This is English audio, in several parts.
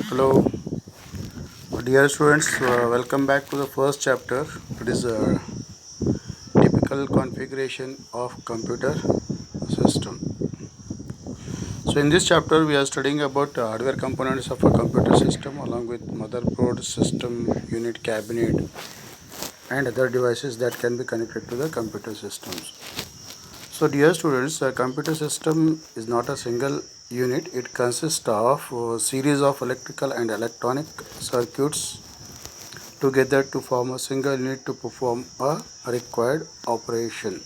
Hello, dear students. Welcome back to the first chapter. It is a typical configuration of computer system. So, in this chapter, we are studying about hardware components of a computer system, along with motherboard, system, unit, cabinet, and other devices that can be connected to the computer systems. So, dear students, a computer system is not a single unit. It consists of a series of electrical and electronic circuits together to form a single unit to perform a required operation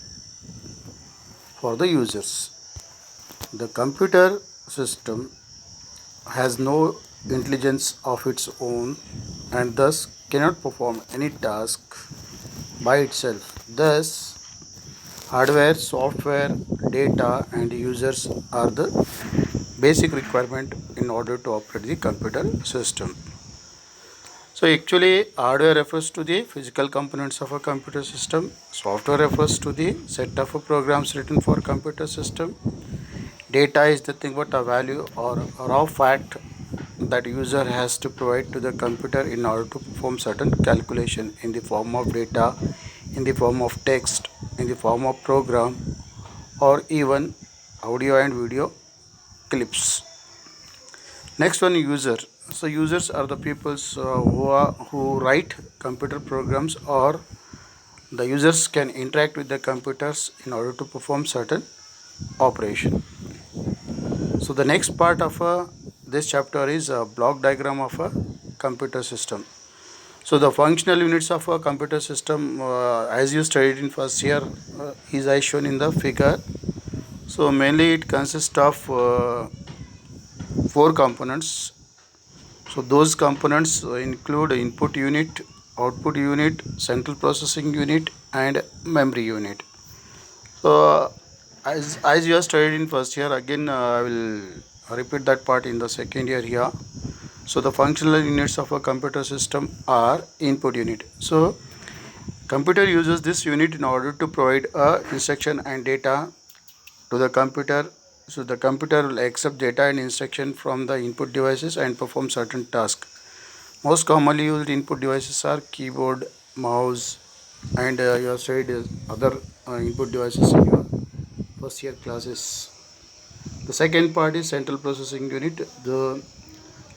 for the users. The computer system has no intelligence of its own and thus cannot perform any task by itself. Thus, hardware, software, data, and users are the basic requirement in order to operate the computer system. So actually hardware refers to the physical components of a computer system. Software refers to the set of programs written for computer system. Data is the thing about a value or a raw fact that user has to provide to the computer in order to perform certain calculation in the form of data, in the form of text, in the form of program, or even audio and video clips. Next one, user. So users are the peoples who write computer programs, or the users can interact with the computers in order to perform certain operation. So the next part of this chapter is a block diagram of a computer system. So the functional units of a computer system, as you studied in first year, is as shown in the figure. So mainly it consists of four components. So those components include input unit, output unit, central processing unit, and memory unit. So as you have studied in first year, again I will repeat that part in the second year here. So the functional units of a computer system are input unit. So computer uses this unit in order to provide a instruction and data to the computer. So the computer will accept data and instruction from the input devices and perform certain tasks. Most commonly used input devices are keyboard, mouse, and you have studied other input devices in your first year classes. The second part is central processing unit. The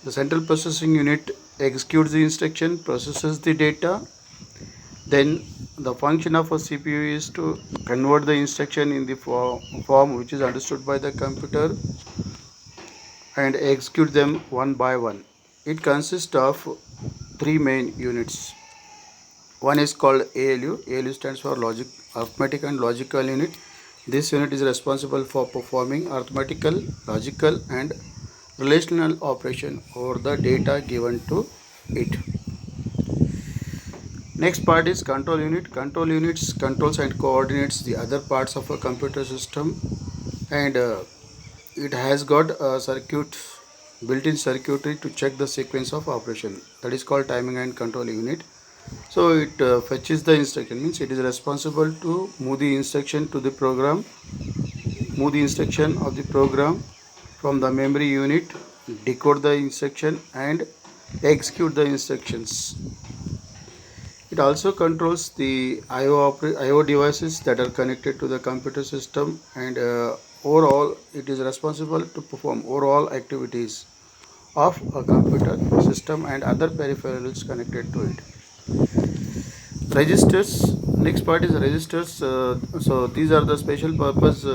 central processing unit executes the instruction, processes the data. Then the function of a CPU is to convert the instruction in the form which is understood by the computer and execute them one by one. It consists of three main units. One is called ALU. ALU stands for arithmetic and logical unit. This unit is responsible for performing arithmetical, logical, and relational operation over the data given to it. Next part is control unit. Control units controls and coordinates the other parts of a computer system, and it has got a built-in circuitry to check the sequence of operation. That is called timing and control unit. So it fetches the instruction, means it is responsible to move the instruction to the program, move the instruction of the program from the memory unit, decode the instruction, and execute the instructions. It also controls the IO devices that are connected to the computer system, and overall it is responsible to perform overall activities of a computer system and other peripherals connected to it. Registers. Next part is registers. So these are the special purpose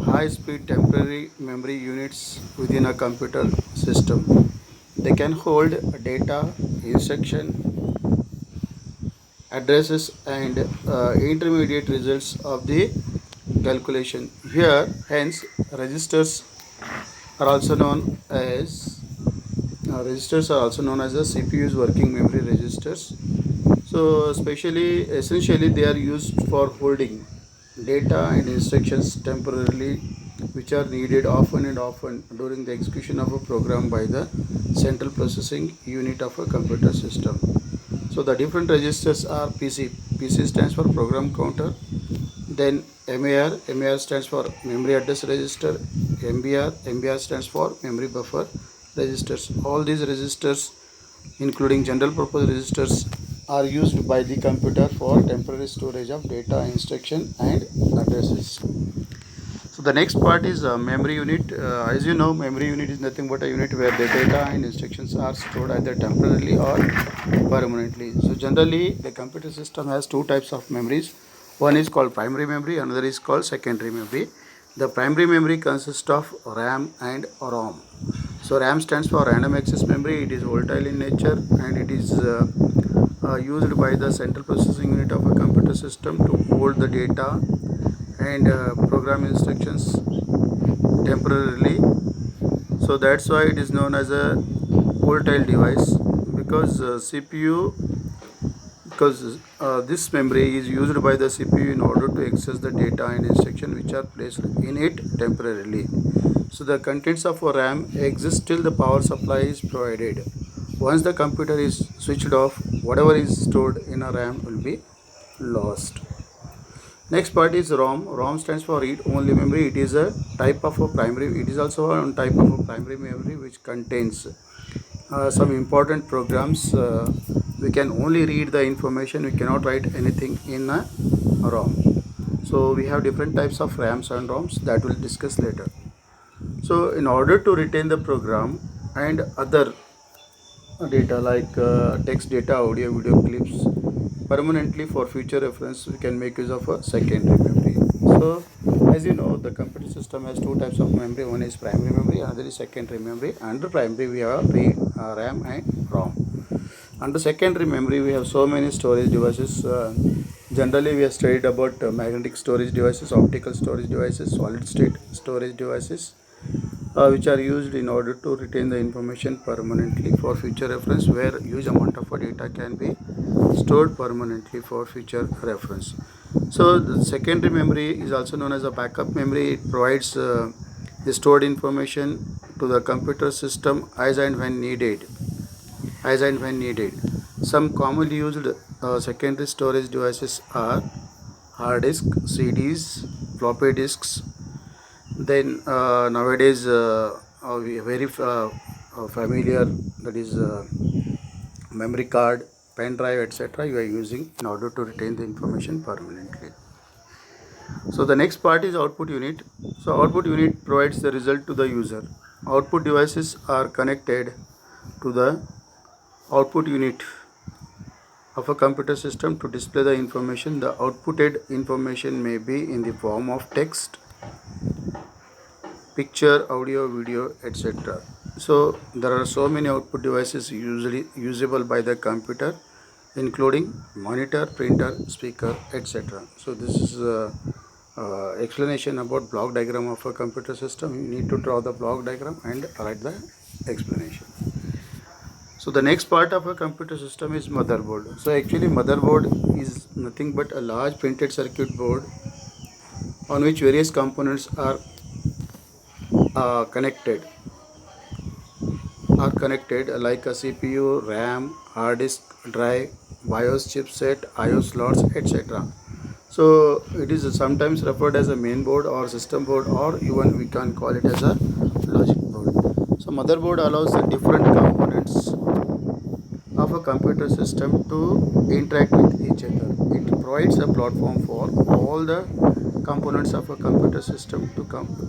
high speed temporary memory units within a computer system. They can hold data, instruction, addresses, and intermediate results of the calculation. Here hence registers are also known as the CPU's working memory registers. So essentially they are used for holding data and instructions temporarily, which are needed often and often during the execution of a program by the central processing unit of a computer system. So the different registers are PC. PC stands for program counter. Then MAR stands for memory address register. MBR stands for memory buffer. registers. All these registers, including general purpose registers, are used by the computer for temporary storage of data, instruction and addresses. So the next part is memory unit. As you know, memory unit is nothing but a unit where the data and instructions are stored either temporarily or permanently. So generally, the computer system has two types of memories. One is called primary memory, another is called secondary memory. The primary memory consists of RAM and ROM. So RAM stands for random access memory. It is volatile in nature and it is used by the central processing unit of a computer system to hold the data and program instructions temporarily. So that's why it is known as a volatile device, because this memory is used by the CPU in order to access the data and instruction which are placed in it temporarily. So the contents of a RAM exist till the power supply is provided. Once the computer is switched off, whatever is stored in a RAM will be lost. Next part is ROM. ROM stands for read-only memory. It is a type of a primary. It is also a type of a primary memory which contains some important programs. We can only read the information. We cannot write anything in a ROM. So we have different types of RAMs and ROMs that we'll discuss later. So in order to retain the program and other data like text data, audio, video clips permanently for future reference, we can make use of a secondary memory. So as you know, the computer system has two types of memory. One is primary memory, another is secondary memory. Under primary we have RAM and ROM. Under secondary memory we have so many storage devices. Generally we have studied about magnetic storage devices, optical storage devices, solid state storage devices, which are used in order to retain the information permanently for future reference, where huge amount of data can be stored permanently for future reference. So the secondary memory is also known as a backup memory. It provides the stored information to the computer system as and when needed. Some commonly used secondary storage devices are hard disk, CDs, floppy disks. Then nowadays we very familiar, that is memory card, pen drive, etc. you are using in order to retain the information permanently. So the next part is output unit. So output unit provides the result to the user. Output devices are connected to the output unit of a computer system to display the information. The outputted information may be in the form of text, picture, audio, video, etc. So there are so many output devices usually usable by the computer, including monitor, printer, speaker, etc. So this is explanation about block diagram of a computer system. You need to draw the block diagram and write the explanation. So the next part of a computer system is motherboard. So actually motherboard is nothing but a large printed circuit board on which various components are connected like a CPU, RAM, hard disk drive, BIOS chipset, IO slots, etc. So it is sometimes referred as a main board or system board, or even we can call it as a logic board. So motherboard allows the different components of a computer system to interact with each other. It provides a platform for all the components of a computer system to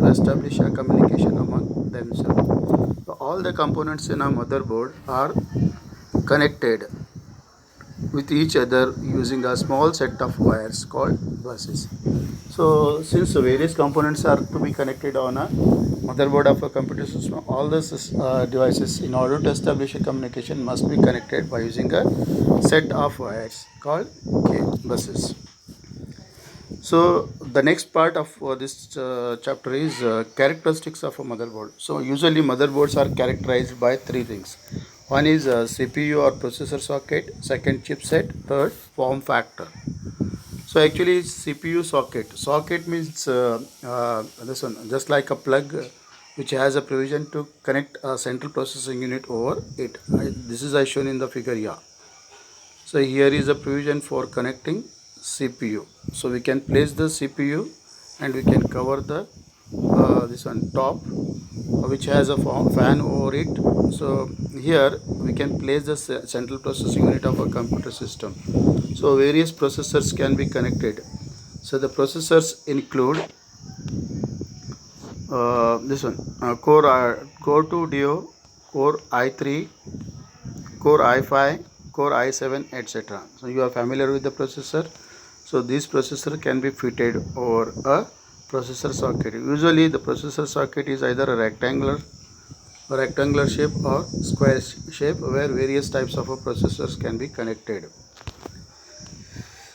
establish a communication among themselves. So all the components in a motherboard are connected with each other using a small set of wires called buses. So since various components are to be connected on a motherboard of a computer system, all the devices, in order to establish a communication, must be connected by using a set of wires called buses. So the next part of this chapter is characteristics of a motherboard. So usually motherboards are characterized by three things. One is CPU or processor socket, second chipset, third form factor. So actually CPU socket. Socket means this one, just like a plug which has a provision to connect a central processing unit over it. This is as shown in the figure here. So here is a provision for connecting CPU. So we can place the CPU and we can cover the this one top, which has a fan over it. So here we can place the central processing unit of a computer system. So various processors can be connected. So the processors include this one, core 2 Duo, core i3, core i5, core i7, etc. So you are familiar with the processor. So this processor can be fitted over a processor socket. Usually the processor socket is either a rectangular shape or square shape, where various types of processors can be connected.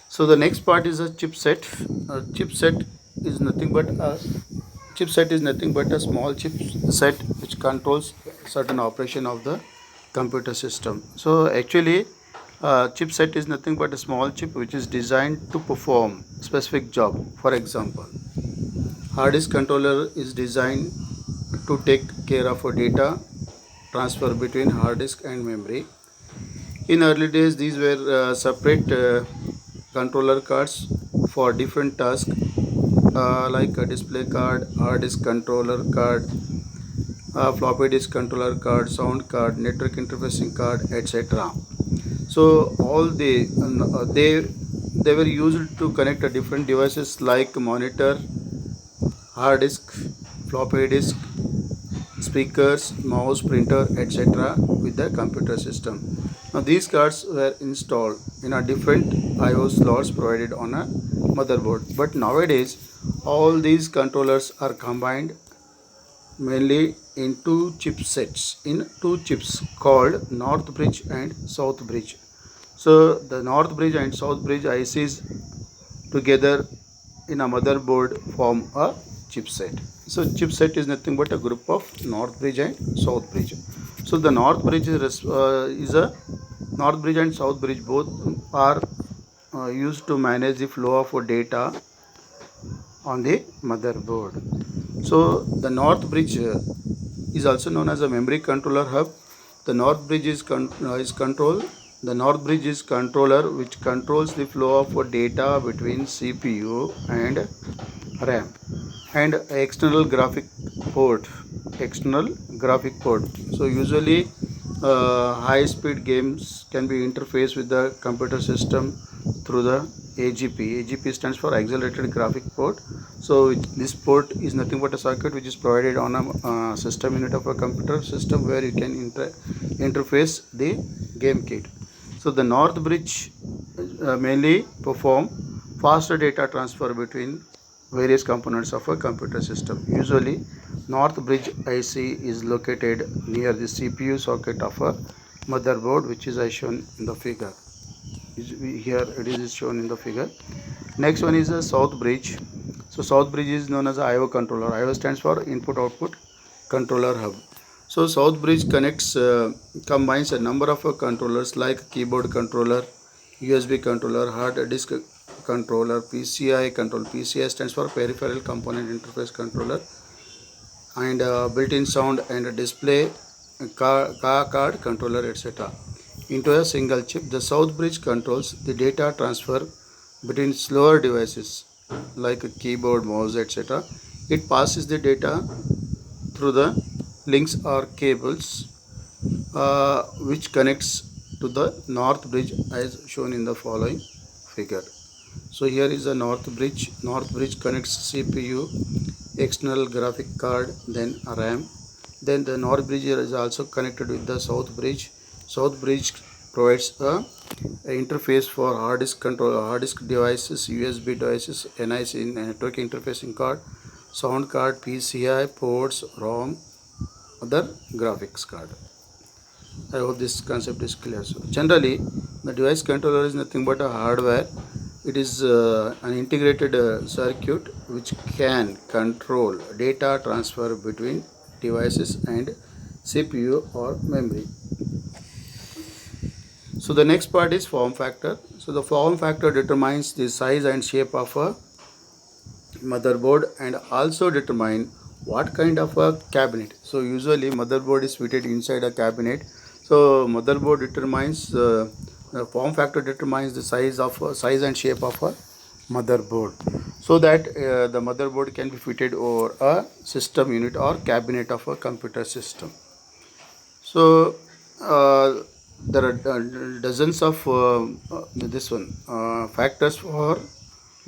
So the next part is a chipset. Chipset is nothing but a small chipset which controls certain operation of the computer system. So actually, chipset is nothing but a small chip which is designed to perform specific job. For example, hard disk controller is designed to take care of a data transfer between hard disk and memory. In early days, these were separate controller cards for different tasks, like a display card, hard disk controller card, floppy disk controller card, sound card, network interfacing card, etc. So all they were used to connect different devices like monitor, hard disk, floppy disk, speakers, mouse, printer, etc. with the computer system. Now these cards were installed in a different I/O slots provided on a motherboard. But nowadays, all these controllers are combined mainly in two chips called North Bridge and South Bridge. So the North Bridge and South Bridge ICs together in a motherboard form a chipset. So chipset is nothing but a group of North Bridge and South Bridge. So the North Bridge is a North Bridge and South Bridge both are used to manage the flow of data on the motherboard. So the North Bridge is also known as a memory controller hub. The North Bridge is control. The North Bridge is controller which controls the flow of data between CPU and RAM and external graphic port. So usually high speed games can be interfaced with the computer system through the AGP. AGP stands for accelerated graphic port. So this port is nothing but a circuit which is provided on a system unit of a computer system, where you can interface the game kit. So the North Bridge mainly perform faster data transfer between various components of a computer system. Usually North Bridge IC is located near the CPU socket of a motherboard, which is as shown in the figure. Here it is shown in the figure. Next one is a South Bridge. So South Bridge is known as a IO controller. IO stands for input output controller hub. So South Bridge combines a number of controllers like keyboard controller, USB controller, hard disk controller, PCI control. PCI stands for peripheral component interface controller, and built-in sound and display card controller, etc. into a single chip. The South Bridge controls the data transfer between slower devices like a keyboard, mouse, etc. It passes the data through the links or cables which connects to the North Bridge as shown in the following figure. So here is the North Bridge. North Bridge connects CPU, external graphic card, then RAM. Then the North Bridge is also connected with the South Bridge. South Bridge provides a interface for hard disk control, hard disk devices, USB devices, NIC network interfacing card, sound card, PCI ports, ROM, other graphics card. I hope this concept is clear. So generally, the device controller is nothing but a hardware. It is an integrated circuit which can control data transfer between devices and CPU or memory. So the next part is form factor. So the form factor determines the size and shape of a motherboard and also determine what kind of a cabinet. So usually motherboard is fitted inside a cabinet. So motherboard determines the form factor determines the size and shape of a motherboard. so that the motherboard can be fitted over a system unit or cabinet of a computer system. So there are dozens of this one factors for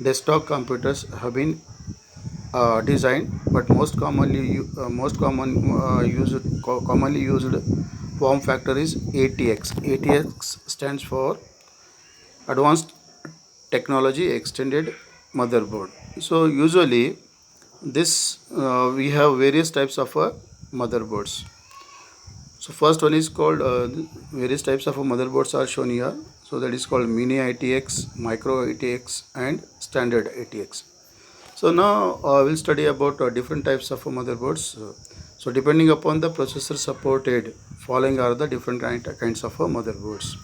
desktop computers have been designed, but commonly used form factor is ATX. ATX stands for Advanced Technology Extended Motherboard. So usually this we have various types of motherboards. So first one is called various types of motherboards are shown here. So that is called mini ATX, micro ATX, and standard ATX. So now we'll study about different types of motherboards. So depending upon the processor supported, following are the different kinds of motherboards.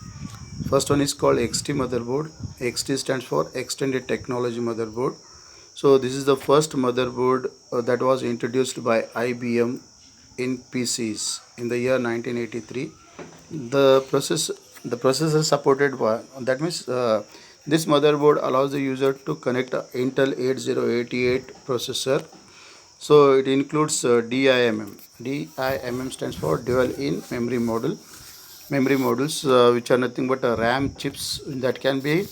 First one is called XT motherboard. XT stands for Extended Technology Motherboard. So this is the first motherboard that was introduced by IBM in PCs in the year 1983. The processor supported by, that means this motherboard allows the user to connect a Intel 8088 processor. So it includes DIMM. DIMM stands for Dual In Memory Module. Memory modules, which are nothing but RAM chips that can be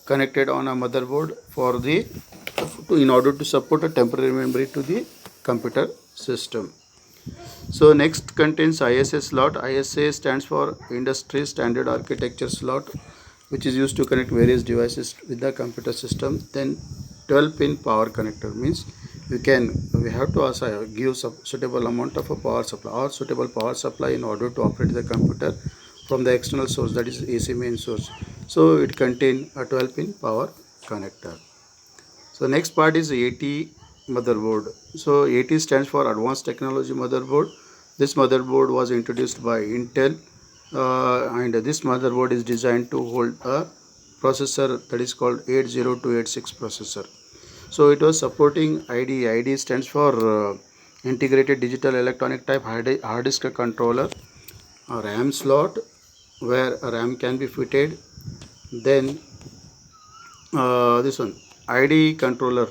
connected on a motherboard for the in order to support a temporary memory to the computer system. So next contains ISA slot. ISA stands for Industry Standard Architecture slot, which is used to connect various devices with the computer system. Then 12-pin power connector means we have to give suitable amount of a power supply or suitable power supply in order to operate the computer from the external source, that is AC main source. So it contains a 12-pin power connector. So next part is AT motherboard. So AT stands for Advanced Technology Motherboard. This motherboard was introduced by Intel, and this motherboard is designed to hold a processor that is called 80286 processor. So it was supporting ID. ID stands for Integrated Digital Electronic Type Hard Disk Controller, a RAM slot where a RAM can be fitted. Then this one ID controller.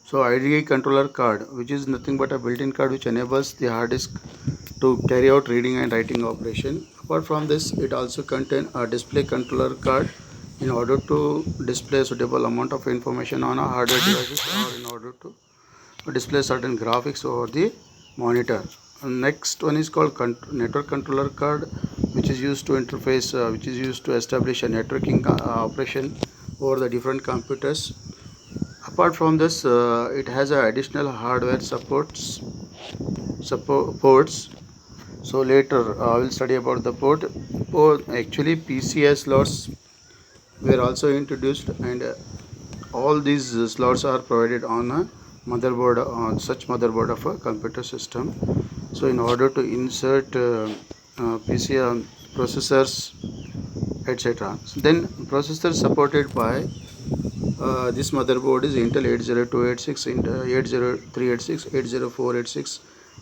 So ID controller card, which is nothing but a built-in card which enables the hard disk to carry out reading and writing operation. Apart from this, it also contains a display controller card in order to display suitable amount of information on a hardware devices or in order to display certain graphics over the monitor. Next one is called network controller card, which is used to which is used to establish a networking operation over the different computers. Apart from this, it has additional hardware ports. So later I will study about the port. Actually, PCI slots were also introduced, and all these slots are provided on a motherboard, on such motherboard of a computer system. So in order to insert PCI processors, etc. Then processors supported by this motherboard is Intel 80286, 80386, 80486,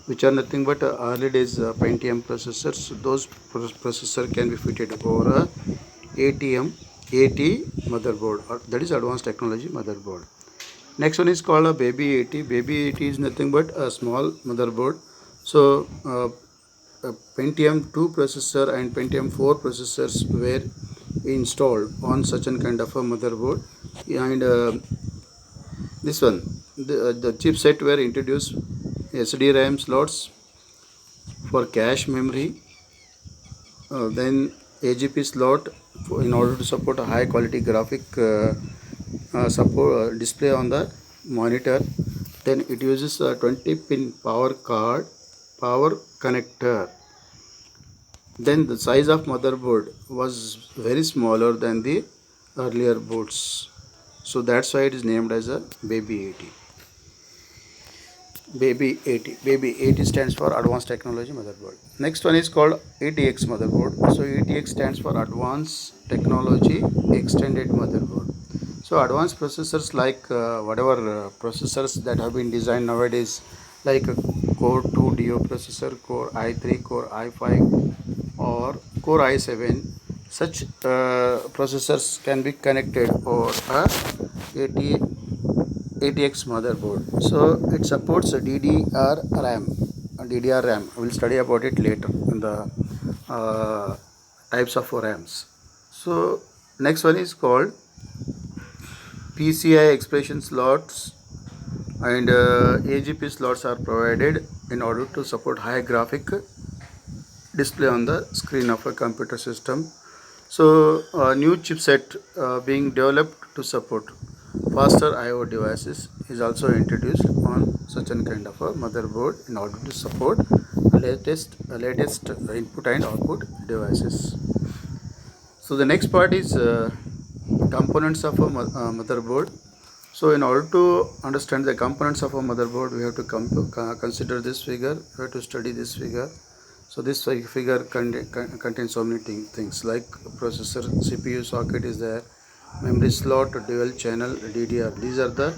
which are nothing but early days Pentium processors. Those processor can be fitted over a AT motherboard, or that is Advanced Technology Motherboard. Next one is called a Baby AT. Baby AT is nothing but a small motherboard. So Pentium 2 processor and Pentium 4 processors were installed on such a kind of a motherboard, and this one the chipset were introduced SDRAM slots for cache memory, then AGP slot in order to support a high quality graphic support display on the monitor. Then it uses a 20-pin power connector. Then the size of motherboard was very smaller than the earlier boards, so that's why it is named as a Baby AT. Baby AT stands for Advanced Technology Motherboard. Next one is called ATX motherboard. So ATX stands for Advanced Technology Extended Motherboard. So advanced processors like whatever processors that have been designed nowadays, like a Core 2 Duo processor, Core i3, Core i5, or Core i7, such processors can be connected over a AT ATX motherboard. So it supports a DDR RAM. DDR RAM. We'll study about it later in the types of RAMs. So next one is called PCI expression slots, and AGP slots are provided in order to support high graphic display on the screen of a computer system. So a new chipset being developed to support faster I/O devices is also introduced on such a kind of a motherboard in order to support latest input and output devices. So the next part is components of a motherboard. So in order to understand the components of a motherboard, we have to consider this figure. We have to study this figure. So this figure contains so many things like processor, CPU socket is there, memory slot, dual channel, DDR. These are the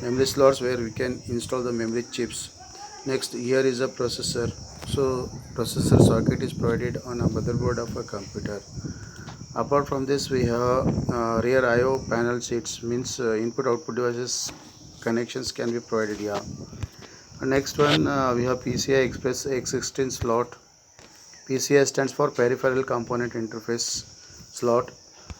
memory slots where we can install the memory chips. Next, here is a processor. So processor socket is provided on a motherboard of a computer. Apart from this, we have rear I/O panel seats, means input output devices connections can be provided here. Next one, we have PCI Express X16 slot. PCI stands for peripheral component interface slot.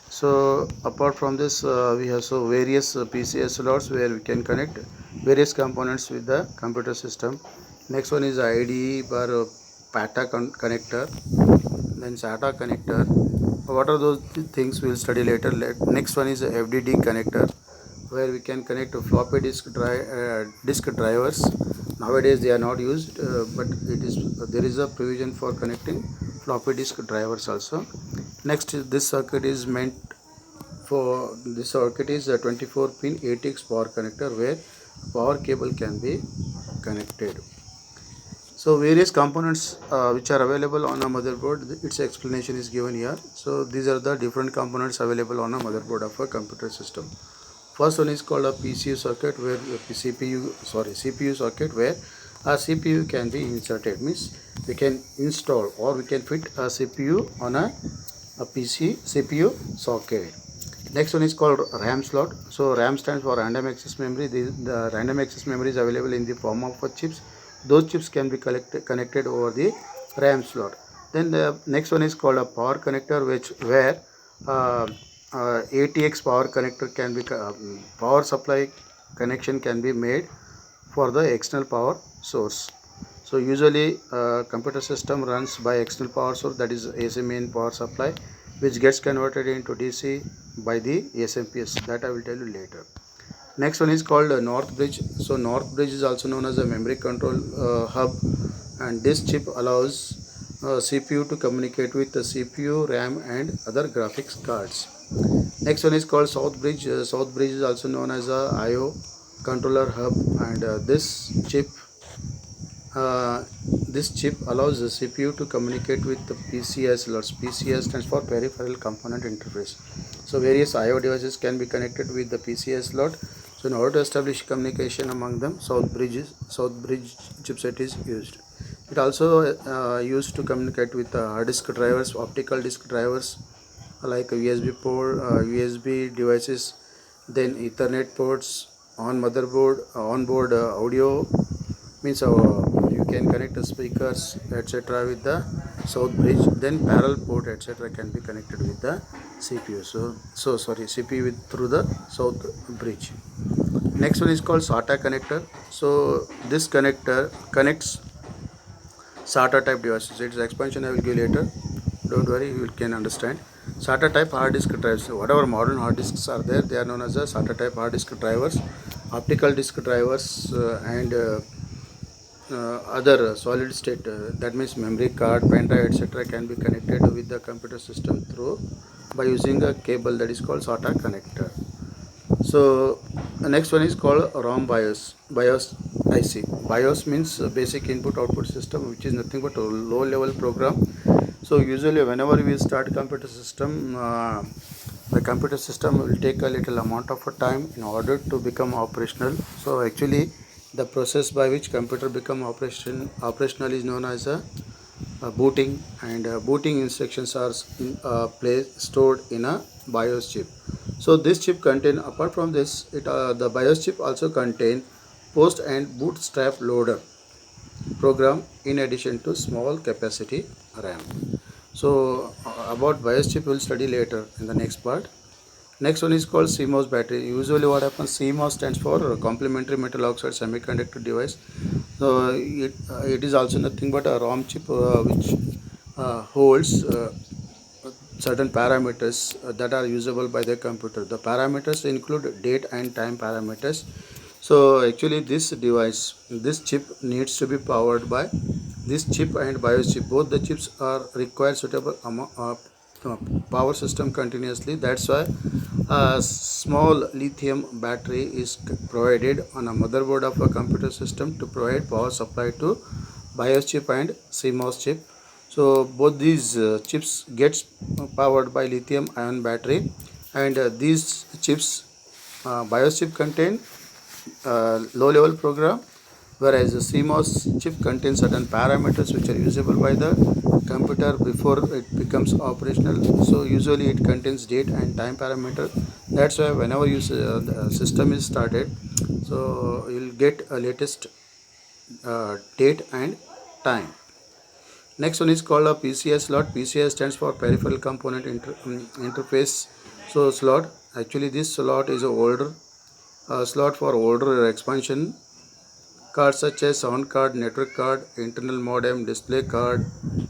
So apart from this, we have so various PCI slots where we can connect various components with the computer system. Next one is IDE bar PATA connector, then SATA connector. What are those things we'll study later. Next one is FDD connector, where we can connect floppy disk drivers. Nowadays they are not used, but there is a provision for connecting floppy disk drivers also. Next, this circuit is meant for a 24 pin ATX power connector, where power cable can be connected. So various components which are available on a motherboard, its explanation is given here. So these are the different components available on a motherboard of a computer system. First one is called a PCU socket, where CPU socket, where a CPU can be inserted. Means we can install or we can fit a CPU on a CPU socket. Next one is called RAM slot. So RAM stands for random access memory. The random access memory is available in the form of chips. Those chips can be connected over the RAM slot. Then the next one is called a power connector, where ATX power connector can be power supply connection can be made for the external power source. So usually computer system runs by external power source, that is AC main power supply, which gets converted into DC by the SMPS. That I will tell you later. Next one is called North Bridge. So North Bridge is also known as a memory control hub, and this chip allows CPU to communicate with the CPU, RAM and other graphics cards. Next one is called South Bridge. South Bridge is also known as a IO controller hub, and this chip allows the CPU to communicate with the PCI slots. PCI stands for peripheral component interface. So various IO devices can be connected with the PCI slot. So in order to establish communication among them, South Bridge chipset is used. It also used to communicate with hard disk drivers, optical disk drivers like USB port, USB devices, then Ethernet ports on motherboard, onboard audio, means you can connect the speakers etc. with the South Bridge. Then parallel port etc. can be connected with the CPU. CPU through the South Bridge. Next one is called SATA connector. So this connector connects SATA type devices. Its expansion I will give later. Don't worry, you can understand. SATA type hard disk drives. So whatever modern hard disks are there, they are known as the SATA type hard disk drivers. Optical disk drivers and other solid state, that means memory card, pen drive etc. can be connected with the computer system by using a cable that is called SATA connector. So the next one is called ROM BIOS IC. BIOS means basic input output system, which is nothing but a low level program. So usually whenever we start computer system, the computer system will take a little amount of time in order to become operational. So actually the process by which computer become operational is known as a booting, and booting instructions are stored in a BIOS chip. So this chip contain, apart from this, the BIOS chip also contain post and bootstrap loader program in addition to small capacity RAM. So about BIOS chip we'll study later in the next part. Next one is called CMOS battery. Usually what happens, CMOS stands for complementary metal oxide semiconductor device. So it is also nothing but a ROM chip which holds certain parameters that are usable by the computer. The parameters include date and time parameters. So actually this chip needs to be powered by this chip and BIOS chip. Both the chips are require suitable power system continuously. That's why a small lithium battery is provided on a motherboard of a computer system to provide power supply to BIOS chip and CMOS chip. So both these chips gets powered by lithium ion battery, and these chips BIOS chip contain low level program, whereas the CMOS chip contains certain parameters which are usable by the computer before it becomes operational. So usually it contains date and time parameter. That's why whenever the system is started, so you'll get a latest date and time. Next one is called a PCI slot. PCI stands for peripheral component interface. So slot, actually this slot is a older slot for older expansion cards such as sound card, network card, internal modem, display card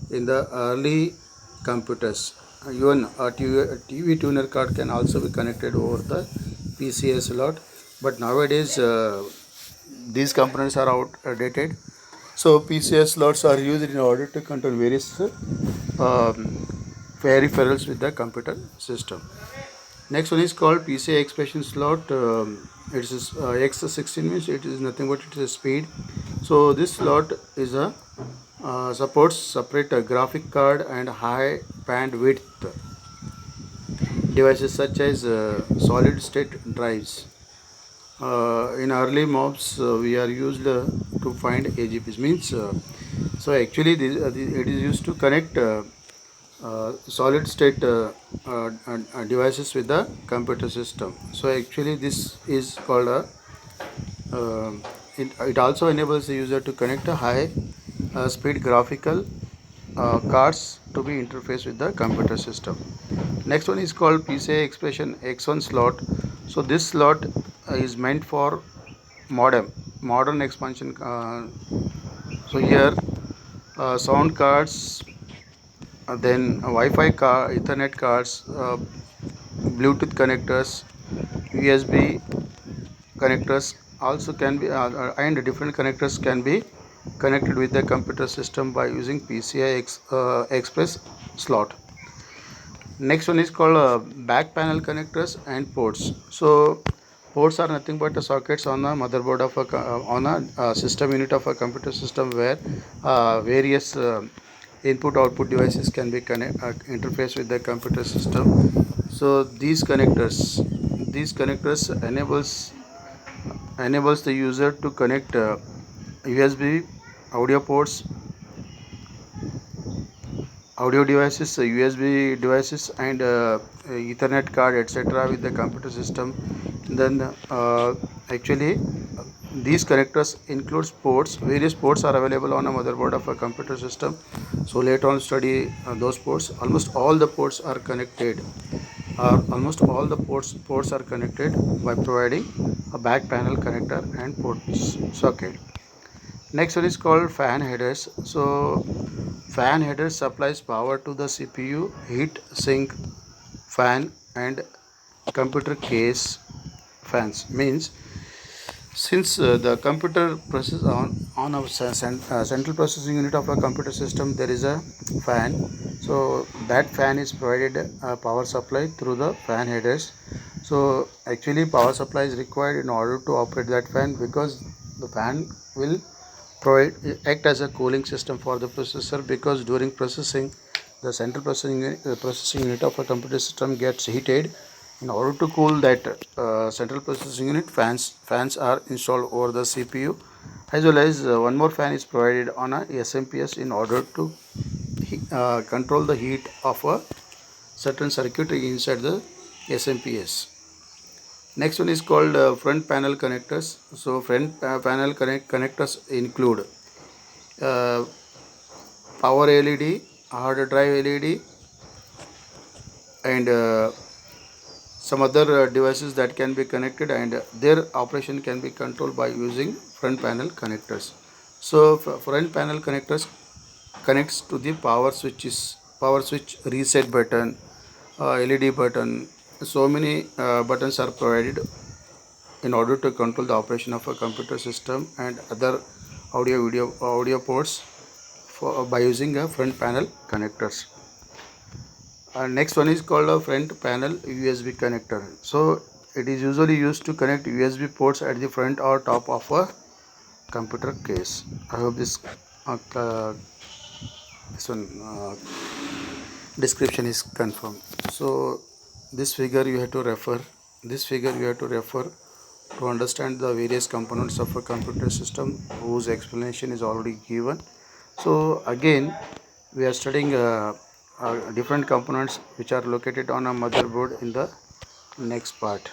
in the early computers. Even a TV tuner card can also be connected over the PCI slot. But nowadays these components are outdated. So PCI slots are used in order to control various peripherals with the computer system. Next one is called PCI expression slot. It is X16 means it is nothing but it is speed. So this slot is a supports separate graphic card and high bandwidth devices such as solid state drives. In early mobs we are used to find AGPs means so actually it is used to connect solid state devices with the computer system. So actually this is called a it also enables the user to connect a high speed graphical cards to be interfaced with the computer system. Next one is called PCI expression X1 slot. So this slot is meant for modern expansion. So here sound cards, then Wi-Fi Ethernet cards, Bluetooth connectors, USB connectors also can be and different connectors can be connected with the computer system by using PCI Express slot. Next one is called back panel connectors and ports. So ports are nothing but the sockets on the motherboard of on a system unit of a computer system where various input output devices can be interfaced with the computer system. So these connectors enables the user to connect USB audio ports, audio devices, USB devices, and Ethernet card, etc. with the computer system. Then actually these connectors includes ports. Various ports are available on a motherboard of a computer system. So later on study those ports. Almost all the ports are connected. Almost all the ports are connected by providing a back panel connector and port socket. Next one is called fan headers. So fan headers supplies power to the CPU, heat sink fan, and computer case fans. Means since the computer process on a central processing unit of a computer system, there is a fan. So that fan is provided power supply through the fan headers. So actually power supply is required in order to operate that fan, because the fan will act as a cooling system for the processor, because during processing the central processing unit of a computer system gets heated. In order to cool that central processing unit, fans are installed over the CPU, as well as one more fan is provided on a SMPS in order to control the heat of a certain circuitry inside the SMPS. Next one is called front panel connectors. So front panel connectors include uh, power LED, hard drive LED, and some other devices that can be connected, and their operation can be controlled by using front panel connectors. So front panel connectors connects to the power switch, reset button, LED button. So many buttons are provided in order to control the operation of a computer system and other audio ports by using a front panel connectors. Next one is called a front panel USB connector. So it is usually used to connect USB ports at the front or top of a computer case. I hope this one description is confirmed. So this figure you have to refer. This figure you have to refer to understand the various components of a computer system whose explanation is already given. So again, we are studying different components which are located on a motherboard in the next part.